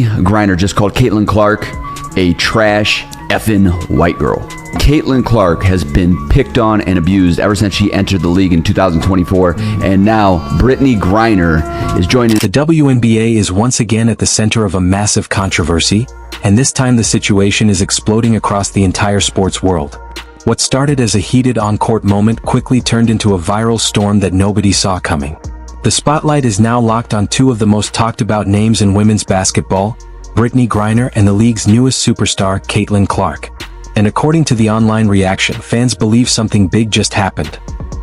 Griner just called Caitlin Clark a trash effing white girl. Caitlin Clark has been picked on and abused ever since she entered the league in 2024, and now Brittney Griner is joining. The WNBA is once again at the center of a massive controversy, and this time the situation is exploding across the entire sports world. What started as a heated on-court moment quickly turned into a viral storm that nobody saw coming. The spotlight is now locked on two of the most talked-about names in women's basketball, Brittney Griner and the league's newest superstar, Caitlin Clark. And according to the online reaction, fans believe something big just happened.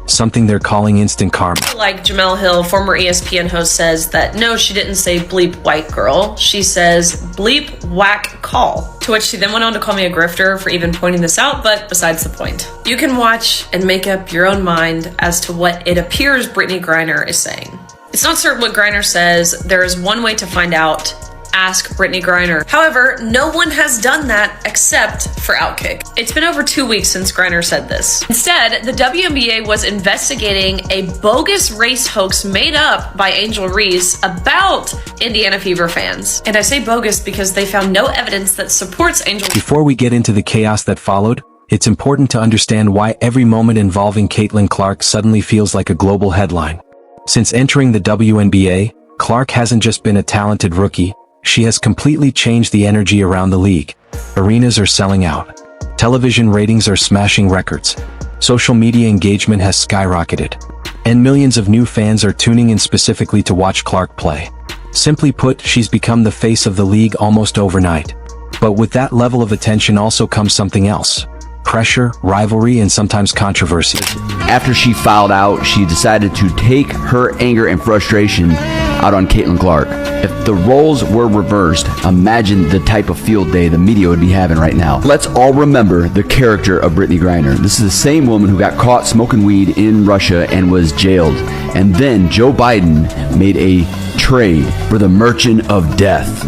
Something they're calling instant karma. Like Jamel Hill, former ESPN host, says that no, she didn't say bleep white girl. She says bleep whack call. To which she then went on to call me a grifter for even pointing this out, but besides the point. You can watch and make up your own mind as to what it appears Brittney Griner is saying. It's not certain what Griner says. There is one way to find out. Ask Brittney Griner. However, no one has done that except for Outkick. It's been over 2 weeks since Griner said this. Instead, the WNBA was investigating a bogus race hoax made up by Angel Reese about Indiana Fever fans. And I say bogus because they found no evidence that supports Angel. Before we get into the chaos that followed, it's important to understand why every moment involving Caitlin Clark suddenly feels like a global headline. Since entering the WNBA, Clark hasn't just been a talented rookie. She has completely changed the energy around the league. Arenas are selling out. Television ratings are smashing records. Social media engagement has skyrocketed. And millions of new fans are tuning in specifically to watch Clark play. Simply put, she's become the face of the league almost overnight. But with that level of attention also comes something else. Pressure, rivalry, and sometimes controversy. After she fouled out, she decided to take her anger and frustration out on Caitlin Clark. If the roles were reversed, imagine the type of field day the media would be having right now. Let's all remember the character of Brittney Griner. This is the same woman who got caught smoking weed in Russia and was jailed. And then Joe Biden made a trade for the Merchant of Death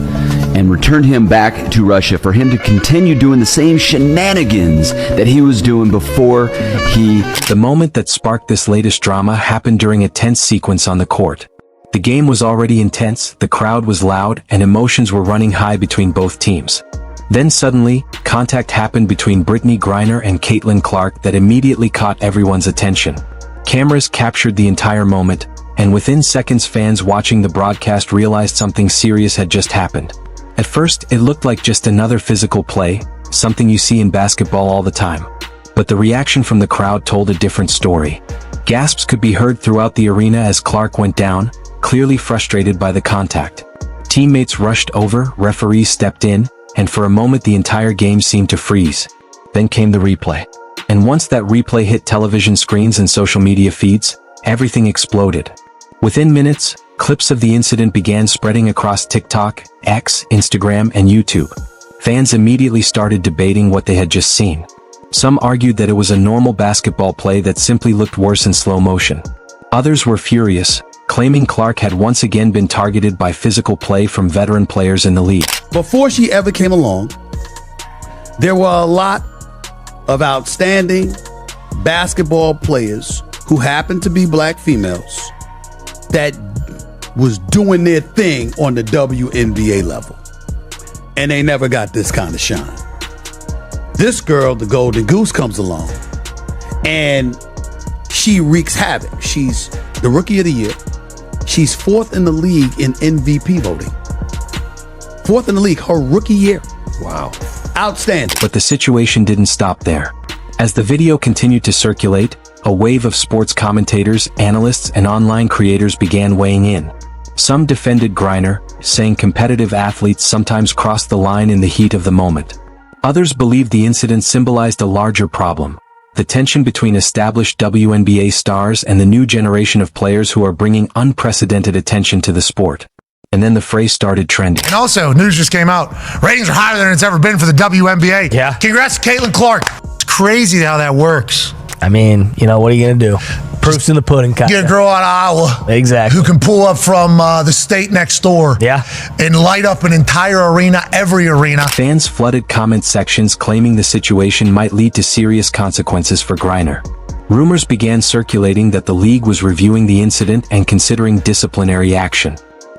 and returned him back to Russia for him to continue doing the same shenanigans that he was doing before he... The moment that sparked this latest drama happened during a tense sequence on the court. The game was already intense, the crowd was loud, and emotions were running high between both teams. Then suddenly, contact happened between Brittney Griner and Caitlin Clark that immediately caught everyone's attention. Cameras captured the entire moment, and within seconds fans watching the broadcast realized something serious had just happened. At first, it looked like just another physical play, something you see in basketball all the time. But the reaction from the crowd told a different story. Gasps could be heard throughout the arena as Clark went down, clearly frustrated by the contact. Teammates rushed over, referees stepped in, and for a moment the entire game seemed to freeze. Then came the replay. And once that replay hit television screens and social media feeds, everything exploded. Within minutes, clips of the incident began spreading across TikTok, X, Instagram, and YouTube. Fans immediately started debating what they had just seen. Some argued that it was a normal basketball play that simply looked worse in slow motion. Others were furious, claiming Clark had once again been targeted by physical play from veteran players in the league. Before she ever came along, there were a lot of outstanding basketball players who happened to be black females that was doing their thing on the WNBA level. And they never got this kind of shine. This girl, the Golden Goose, comes along and she wreaks havoc. She's the Rookie of the Year. She's fourth in the league in MVP voting. Fourth in the league, her rookie year. Wow. Outstanding. But the situation didn't stop there. As the video continued to circulate, a wave of sports commentators, analysts, and online creators began weighing in. Some defended Griner, saying competitive athletes sometimes crossed the line in the heat of the moment. Others believed the incident symbolized a larger problem. The tension between established WNBA stars and the new generation of players who are bringing unprecedented attention to the sport. And then the phrase started trending. And also, news just came out. Ratings are higher than it's ever been for the WNBA. Yeah. Congrats to Caitlin Clark. It's crazy how that works. I mean, you know, what are you going to do? Proof's in the pudding, kind Get a girl out of Iowa. Exactly. Who can pull up from the state next door. Yeah. And light up an entire arena, every arena. Fans flooded comment sections claiming the situation might lead to serious consequences for Griner. Rumors began circulating that the league was reviewing the incident and considering disciplinary action.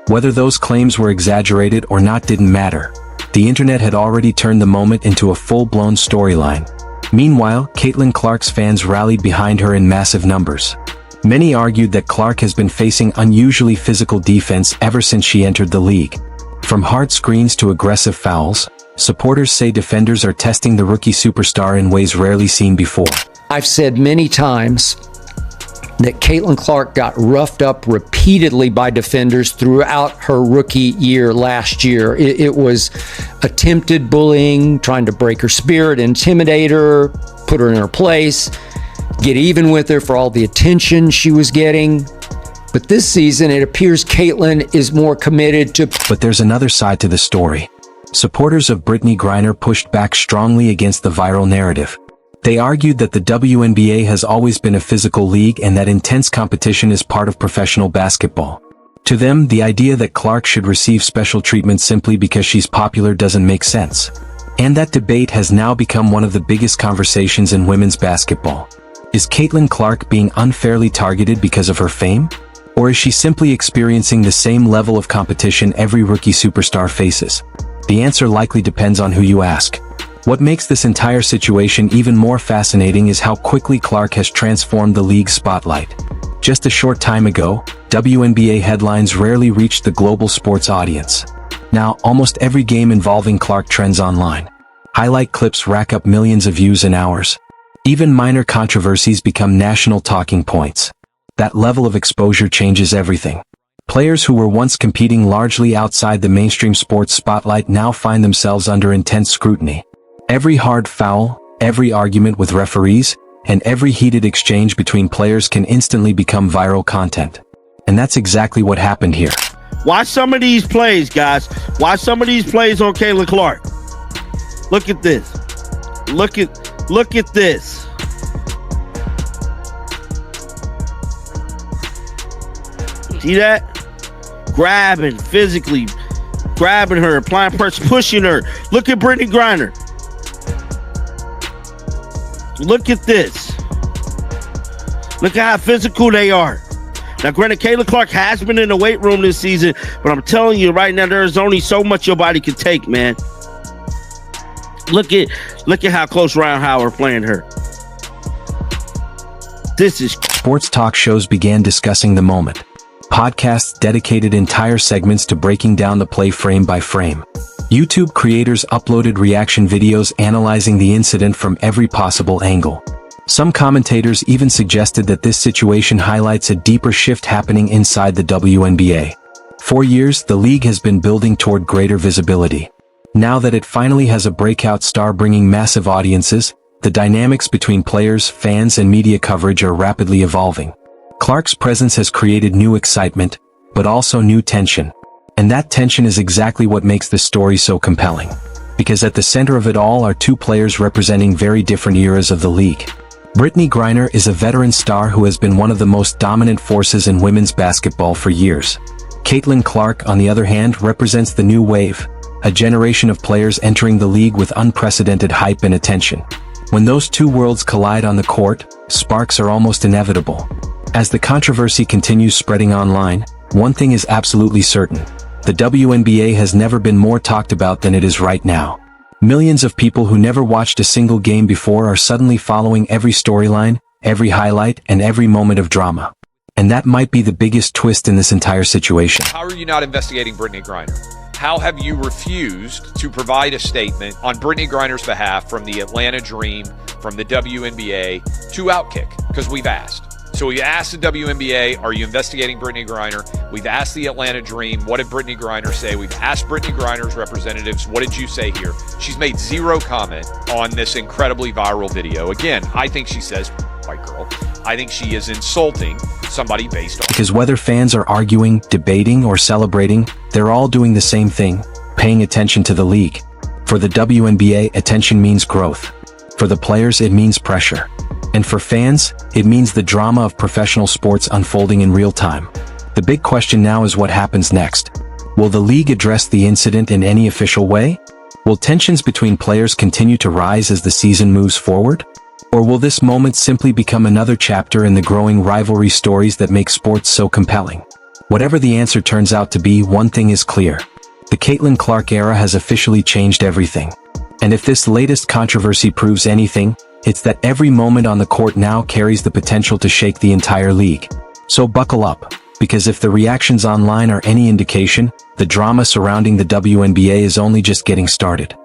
Whether those claims were exaggerated or not didn't matter. The internet had already turned the moment into a full-blown storyline. Meanwhile, Caitlin Clark's fans rallied behind her in massive numbers. Many argued that Clark has been facing unusually physical defense ever since she entered the league. From hard screens to aggressive fouls, supporters say defenders are testing the rookie superstar in ways rarely seen before. I've said many times that Caitlin Clark got roughed up repeatedly by defenders throughout her rookie year last year. It was attempted bullying, trying to break her spirit, intimidate her, put her in her place, get even with her for all the attention she was getting. But this season, it appears Caitlin is more committed to... But there's another side to the story. Supporters of Brittney Griner pushed back strongly against the viral narrative. They argued that the WNBA has always been a physical league and that intense competition is part of professional basketball. To them, the idea that Clark should receive special treatment simply because she's popular doesn't make sense. And that debate has now become one of the biggest conversations in women's basketball. Is Caitlin Clark being unfairly targeted because of her fame? Or is she simply experiencing the same level of competition every rookie superstar faces? The answer likely depends on who you ask. What makes this entire situation even more fascinating is how quickly Clark has transformed the league's spotlight. Just a short time ago, WNBA headlines rarely reached the global sports audience. Now, almost every game involving Clark trends online. Highlight clips rack up millions of views in hours. Even minor controversies become national talking points. That level of exposure changes everything. Players who were once competing largely outside the mainstream sports spotlight now find themselves under intense scrutiny. Every hard foul, every argument with referees, and every heated exchange between players can instantly become viral content. And that's exactly what happened here. Watch some of these plays, guys. Watch some of these plays on Caitlin Clark. Look at this. Look at this. See that? Grabbing, physically grabbing her, applying pressure, pushing her. Look at Brittney Griner. Look at this. Look at how physical they are. Now, granted, Caitlin Clark has been in the weight room this season, but I'm telling you right now, there is only so much your body can take, man. Look at how close Ryan Howard playing her. This is... Sports talk shows began discussing the moment. Podcasts dedicated entire segments to breaking down the play frame by frame. YouTube creators uploaded reaction videos analyzing the incident from every possible angle. Some commentators even suggested that this situation highlights a deeper shift happening inside the WNBA. For years, the league has been building toward greater visibility. Now that it finally has a breakout star bringing massive audiences, the dynamics between players, fans, and media coverage are rapidly evolving. Clark's presence has created new excitement, but also new tension. And that tension is exactly what makes this story so compelling. Because at the center of it all are two players representing very different eras of the league. Brittney Griner is a veteran star who has been one of the most dominant forces in women's basketball for years. Caitlin Clark, on the other hand, represents the new wave, a generation of players entering the league with unprecedented hype and attention. When those two worlds collide on the court, sparks are almost inevitable. As the controversy continues spreading online, one thing is absolutely certain. The WNBA has never been more talked about than it is right now. Millions of people who never watched a single game before are suddenly following every storyline, every highlight, and every moment of drama. And that might be the biggest twist in this entire situation. How are you not investigating Brittney Griner? How have you refused to provide a statement on Brittney Griner's behalf from the Atlanta Dream, from the WNBA, to Outkick? Because we've asked. So we asked the WNBA, are you investigating Brittney Griner? We've asked the Atlanta Dream, what did Brittney Griner say? We've asked Brittney Griner's representatives, what did you say here? She's made zero comment on this incredibly viral video. Again, I think she says, white girl. I think she is insulting somebody based on... Because whether fans are arguing, debating, or celebrating, they're all doing the same thing, paying attention to the league. For the WNBA, attention means growth. For the players, it means pressure. And for fans, it means the drama of professional sports unfolding in real time. The big question now is what happens next. Will the league address the incident in any official way? Will tensions between players continue to rise as the season moves forward? Or will this moment simply become another chapter in the growing rivalry stories that make sports so compelling? Whatever the answer turns out to be, one thing is clear. The Caitlin Clark era has officially changed everything. And if this latest controversy proves anything, it's that every moment on the court now carries the potential to shake the entire league. So buckle up, because if the reactions online are any indication, the drama surrounding the WNBA is only just getting started.